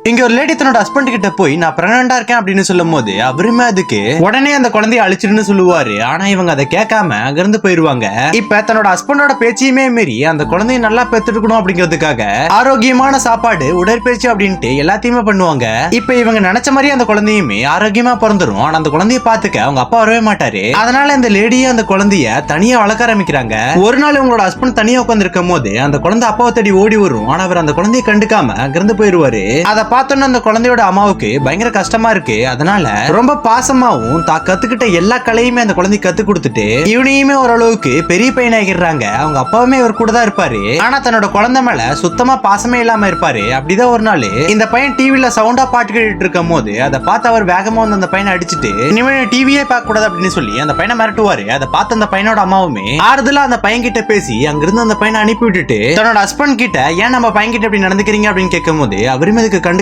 இங்க ஒரு லேடி தன்னோட ஹஸ்பண்ட் கிட்ட போய் நான் பிரெக்னண்டா இருக்கேன் அப்படின்னு சொல்லும் போது அவருமே அதுக்கு உடனே அந்த குழந்தைய அழிச்சிடுன்னு சொல்லுவாரு. ஆனா இவங்க அதை கேட்காம அங்கிருந்து போயிருவாங்க. இப்ப தன்னோட ஹஸ்பண்டோட பேச்சையுமே மீறி அந்த குழந்தைய நல்லா பெத்துக்கணும் அப்படிங்கிறதுக்காக ஆரோக்கியமான சாப்பாடு, உடற்பயிற்சி அப்படின்ட்டு எல்லாத்தையுமே பண்ணுவாங்க. இப்ப இவங்க நினைச்ச மாதிரி அந்த குழந்தையுமே ஆரோக்கியமா பிறந்துரும். ஆனா அந்த குழந்தைய பாத்துக்க அவங்க அப்பா வரவே மாட்டாரு. அதனால இந்த லேடியும் அந்த குழந்தைய தனியா வளர்க்க ஆரம்பிக்கிறாங்க. ஒரு நாள் உங்களோட ஹஸ்பண்ட் தனியா உட்கார்ந்து இருக்கும் போது அந்த குழந்தை அப்பாவை தேடி ஓடி வரும். ஆனா அவர் அந்த குழந்தைய கண்டுக்காம அங்கிருந்து போயிருவாரு. அதை பார்த்தோன்னு அந்த குழந்தையோட அம்மாவுக்கு பயங்கர கஷ்டமா இருக்கு. அதனால ரொம்ப பாசமாவும் கத்துக்கிட்ட எல்லா கலையுமே அந்த குழந்தை கத்து கொடுத்துட்டு இவனையுமே ஓரளவுக்கு பெரிய பையனாகிடுறாங்க. அவங்க அப்பாவுமே இவர் கூட தான் இருப்பாரு. ஆனா தன்னோட குழந்தை மேல சுத்தமா பாசமே இல்லாம இருப்பாரு. அப்படிதான் ஒரு நாள் இந்த பையன் டிவில சவுண்டா பாட்டு கேட்டுட்டு இருக்கும் போது அதை பார்த்து அவர் வேகமா வந்து அந்த பையனை அடிச்சுட்டு இனிமே டிவியே பார்க்க கூடாது அப்படின்னு சொல்லி அந்த பையனை மிரட்டுவாரு. அதை பார்த்து அந்த பையனோட அம்மாவுமே ஆறுதலா அந்த பையன் கிட்ட பேசி அங்கிருந்து அந்த பையனை அனுப்பி விட்டுட்டு தன்னோட ஹஸ்பண்ட் கிட்ட ஏன் நம்ம பையன் கிட்ட இப்படி நடந்துக்கிறீங்க அப்படின்னு கேட்கும் போது அவருமே அதுக்கு கண்டுக்காம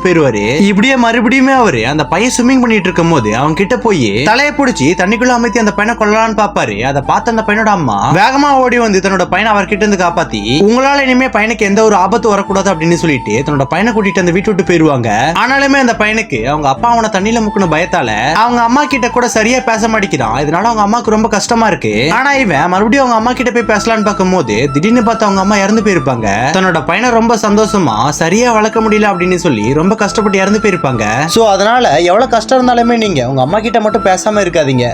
போயிருவாரு. இப்படியே மறுபடியுமே அவரு அந்த பையன் ஸ்விம்மிங் பண்ணிட்டு இருக்கும் போது அவங்க கிட்ட போய் தலையை பிடிச்சி தண்ணிக்குள்ள அமைத்தி அந்த பையனை கொல்லலான்னு பாப்பாரு. அதை பார்த்து அந்த பையனோட அம்மா வேகமா ஓடி வந்து தன்னோட பையனை அவர்கிட்ட இருந்து காப்பாத்தி உங்களால இனிமே பையனுக்கு எந்த ஒரு ஆபத்து வரக்கூடாது அப்படின்னு சொல்லிட்டு தன்னோட பையனை கூட்டிட்டு அந்த வீட்டு விட்டு போயிருவாங்க. ஆனாலுமே அந்த பையனுக்கு அவங்க அப்பா அவனை தண்ணியில முக்கணும் பயத்தால அவங்க அம்மா கிட்ட கூட சரியா பேச மாட்டேங்கிறான். இதனால அவங்க அம்மாக்கு ரொம்ப கஷ்டமா இருக்கு. ஆனா இவன் மறுபடியும் அவங்க அம்மா கிட்ட போய் பேசலான்னு பார்க்கும் போது திடீர்னு பார்த்து அவங்க அம்மா இறந்து போயிருப்பாங்க. தன்னோட பையனை ரொம்ப சந்தோஷமா சரியா வளர்க்க முடியல அப்படின்னு சொல்லி ரொம்ப கஷ்டப்பட்டு இறந்து போயிருப்பாங்க. சோ அதனால எவ்வளவு கஷ்டம் இருந்தாலுமே நீங்க உங்க அம்மா கிட்ட மட்டும் பேசாம இருக்காதீங்க.